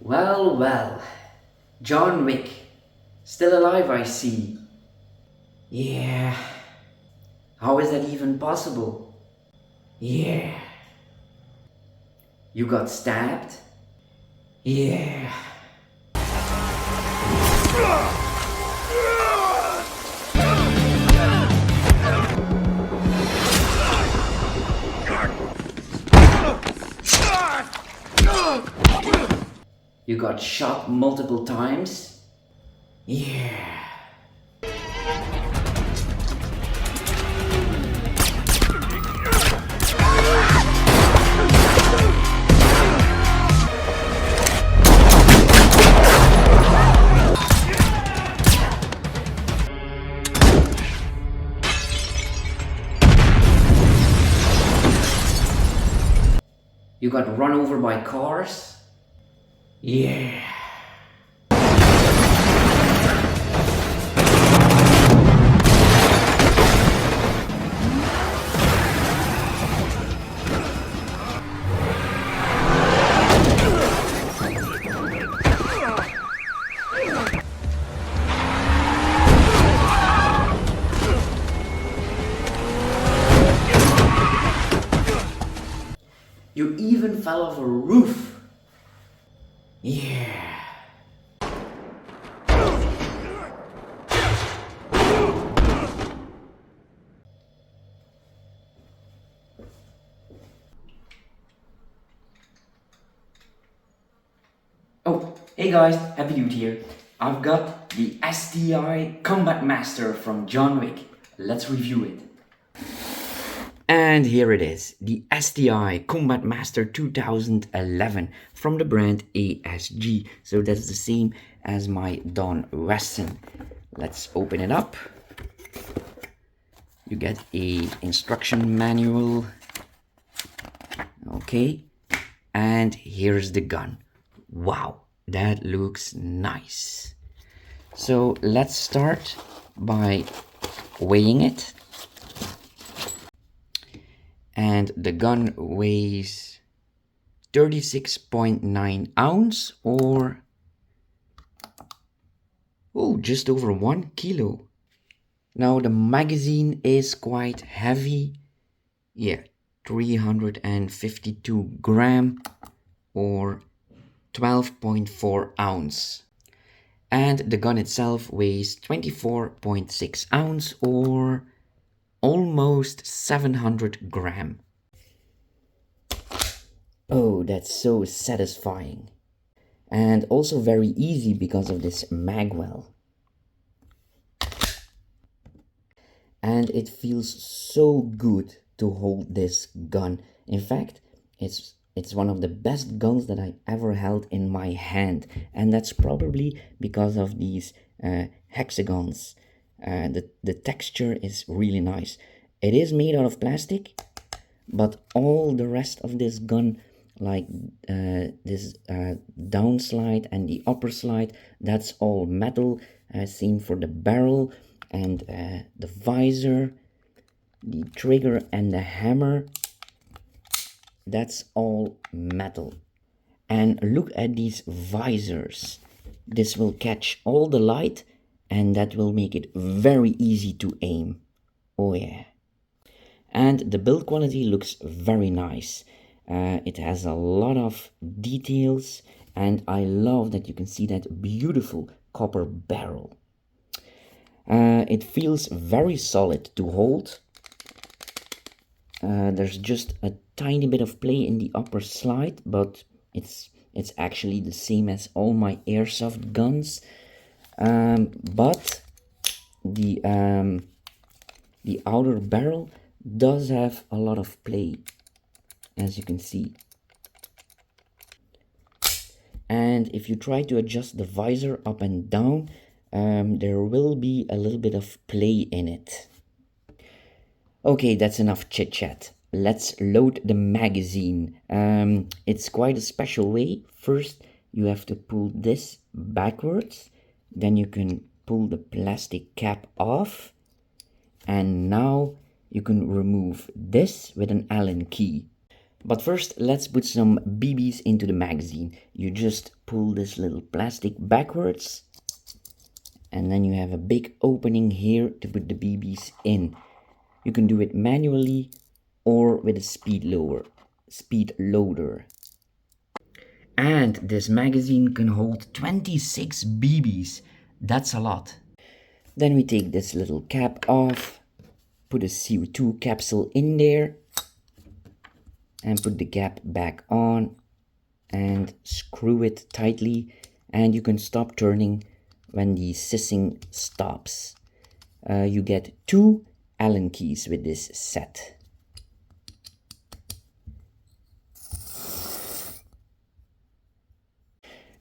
Well, well. John Wick. Still alive, I see. Yeah. How is that even possible? Yeah. You got stabbed? Yeah. You got shot multiple times? Yeah. You got run over by cars? Yeah. You even fell off a roof. Yeah. Oh, hey guys, HappyDude here. I've got the STI Combat Master from John Wick. Let's review it. And here it is, the STI Combat Master 2011 from the brand ASG. So that's the same as my Don Weston. Let's open it up. You get a instruction manual. Okay, and here's the gun. Wow, that looks nice. So let's start by weighing it. And the gun weighs 36.9 ounce or just over 1 kilo. Now the magazine is quite heavy. Yeah, 352 gram or 12.4 ounce. And the gun itself weighs 24.6 ounce or almost 700 gram. Oh, that's so satisfying. And also very easy because of this magwell. And it feels so good to hold this gun. In fact, it's one of the best guns that I ever held in my hand. And that's probably because of these hexagons. The texture is really nice. It is made out of plastic, but all the rest of this gun, like this downslide and the upper slide, that's all metal. Same for the barrel and the visor, the trigger and the hammer. That's all metal. And look at these visors. This will catch all the light and that will make it very easy to aim. Oh yeah. And the build quality looks very nice. It has a lot of details and I love that you can see that beautiful copper barrel. It feels very solid to hold. There's just a tiny bit of play in the upper slide, but it's actually the same as all my airsoft guns. But the outer barrel does have a lot of play, as you can see. And if you try to adjust the visor up and down, there will be a little bit of play in it. Okay, that's enough chit chat. Let's load the magazine. It's quite a special way. First, you have to pull this backwards. Then you can pull the plastic cap off. And now you can remove this with an Allen key. But first, let's put some BBs into the magazine. You just pull this little plastic backwards, and then you have a big opening here to put the BBs in. You can do it manually or with a speed loader. And this magazine can hold 26 BBs. That's a lot. Then we take this little cap off, put a CO2 capsule in there, and put the cap back on and screw it tightly, and you can stop turning when the sissing stops. You get 2 Allen keys with this set.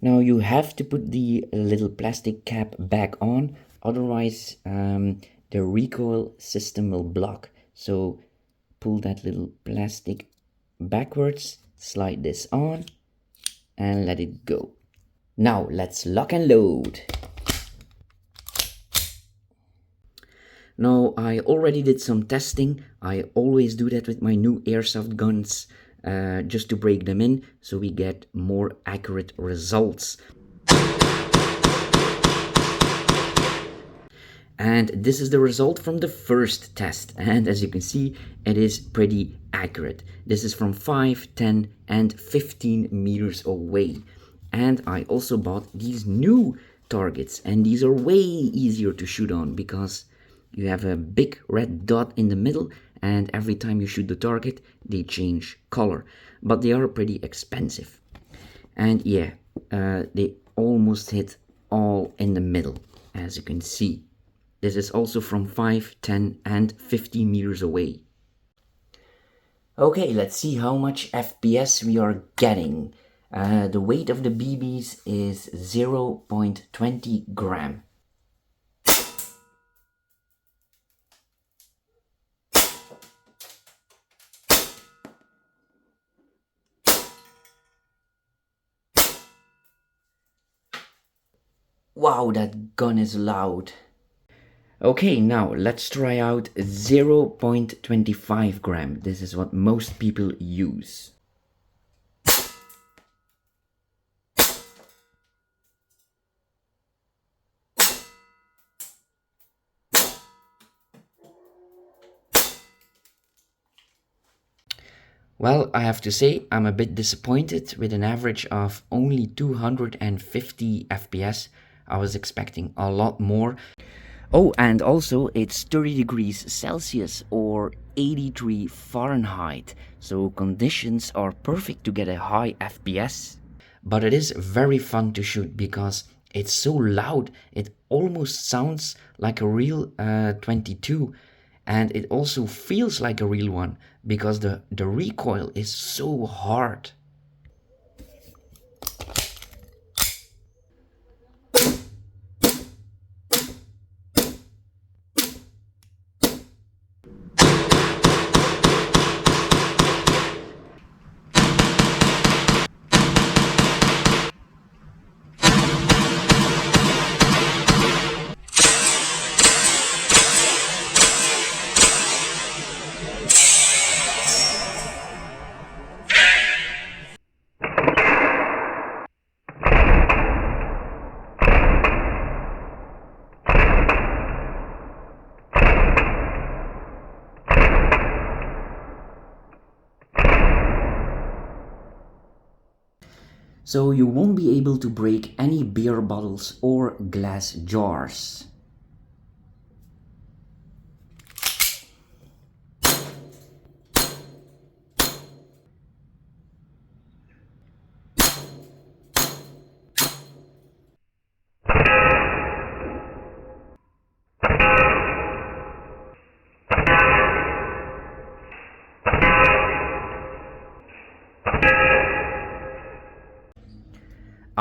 Now you have to put the little plastic cap back on, otherwise the recoil system will block. So pull that little plastic backwards, slide this on, and let it go. Now let's lock and load. Now I already did some testing. I always do that with my new airsoft guns, just to break them in so we get more accurate results. And this is the result from the first test, and as you can see, it is pretty accurate. This is from 5, 10 and 15 meters away. And I also bought these new targets, and these are way easier to shoot on because you have a big red dot in the middle, and every time you shoot the target they change color, but they are pretty expensive. And yeah, they almost hit all in the middle, as you can see. This is also from 5, 10 and 15 meters away. Okay, let's see how much FPS we are getting. The weight of the BBs is 0.20 gram. Wow, that gun is loud. Okay, now let's try out 0.25 gram. This is what most people use. Well, I have to say I'm a bit disappointed with an average of only 250 FPS. I was expecting a lot more. Oh, and also it's 30 degrees Celsius or 83 Fahrenheit, so conditions are perfect to get a high FPS. But it is very fun to shoot because it's so loud, it almost sounds like a real 22, and it also feels like a real one because the recoil is so hard. So you won't be able to break any beer bottles or glass jars.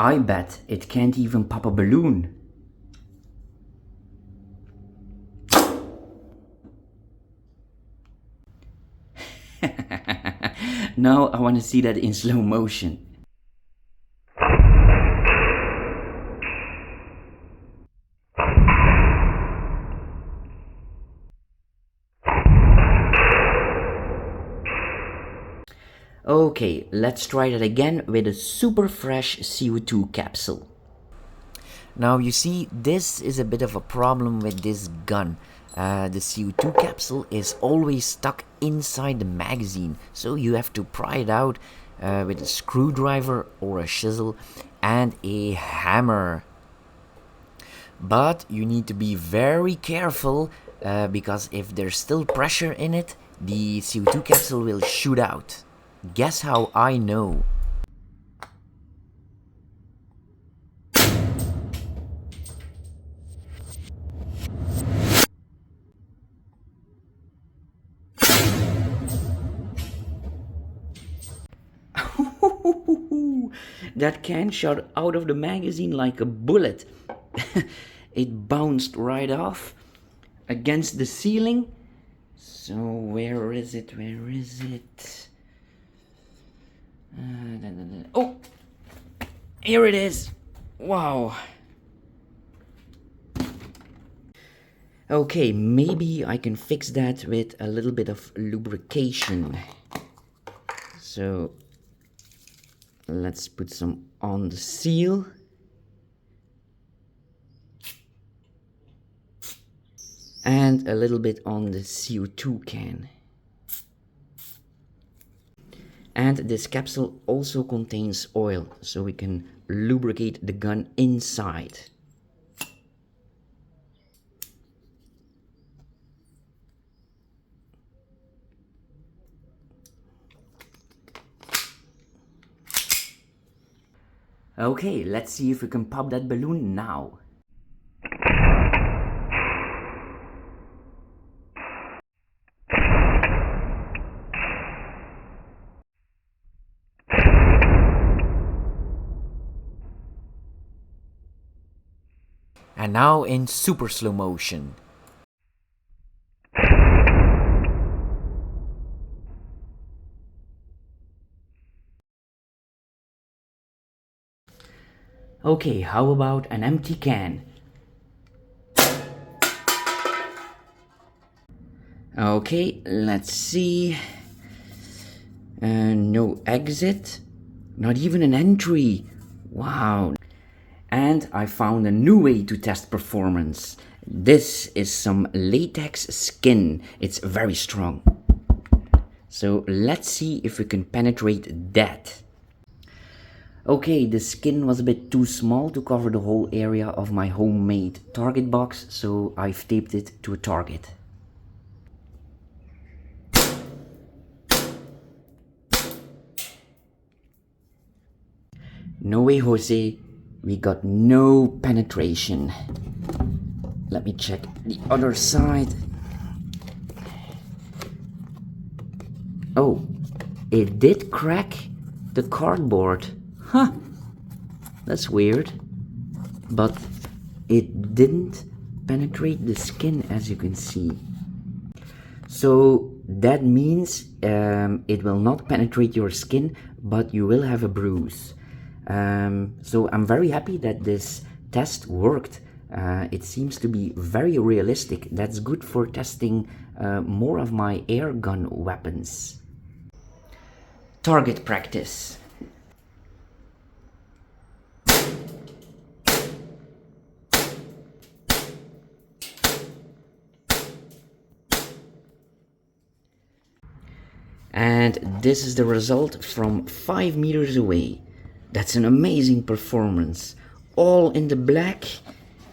I bet it can't even pop a balloon. Now I want to see that in slow motion. Okay, let's try that again with a super fresh CO2 capsule. Now you see, this is a bit of a problem with this gun. The CO2 capsule is always stuck inside the magazine, so you have to pry it out with a screwdriver or a chisel and a hammer. But you need to be very careful because if there's still pressure in it, the CO2 capsule will shoot out. Guess how I know? That can shot out of the magazine like a bullet. It bounced right off against the ceiling. So where is it? Where is it? Oh, here it is. Wow. Okay, maybe I can fix that with a little bit of lubrication. So let's put some on the seal. And a little bit on the CO2 can. And this capsule also contains oil, so we can lubricate the gun inside. Okay, let's see if we can pop that balloon now. And now in super slow motion. Okay, how about an empty can? Okay, let's see. No exit, not even an entry. Wow. And I found a new way to test performance. This is some latex skin. It's very strong. So let's see if we can penetrate that. Okay, the skin was a bit too small to cover the whole area of my homemade target box, so I've taped it to a target. No way, Jose. We got no penetration. Let me check the other side. Oh, it did crack the cardboard. Huh, that's weird. But it didn't penetrate the skin, as you can see. So that means it will not penetrate your skin, but you will have a bruise. So I'm very happy that this test worked. It seems to be very realistic. That's good for testing more of my air gun weapons. Target practice. And this is the result from 5 meters away. That's an amazing performance. All in the black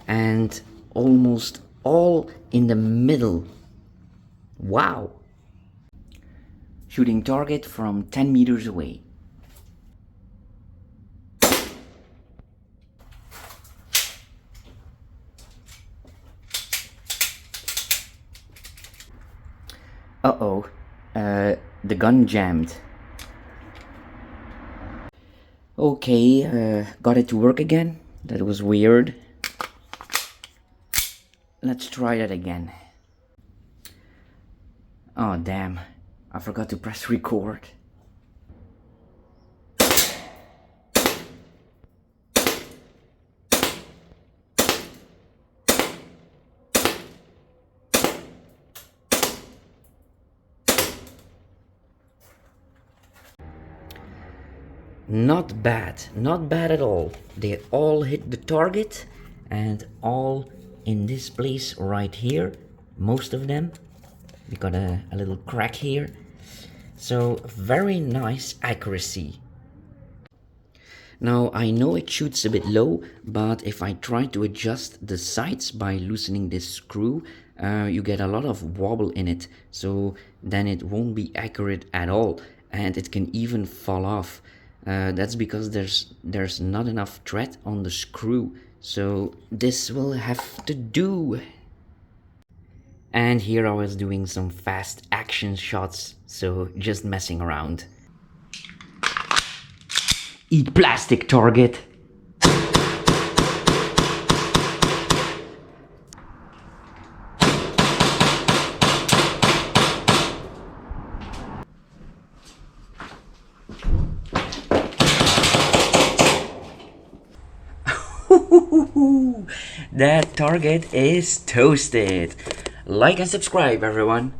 and almost all in the middle. Wow! Shooting target from 10 meters away. Uh-oh, the gun jammed. Okay, got it to work again. That was weird. Let's try that again. Oh damn, I forgot to press record. Not bad, not bad at all. They all hit the target and all in this place right here. Most of them. We got a little crack here. So very nice accuracy. Now I know it shoots a bit low, but if I try to adjust the sights by loosening this screw, you get a lot of wobble in it, so then it won't be accurate at all, and it can even fall off. That's because there's not enough thread on the screw, so this will have to do. And here I was doing some fast action shots, so just messing around. Eat plastic, target! That target is toasted. Like and subscribe, everyone.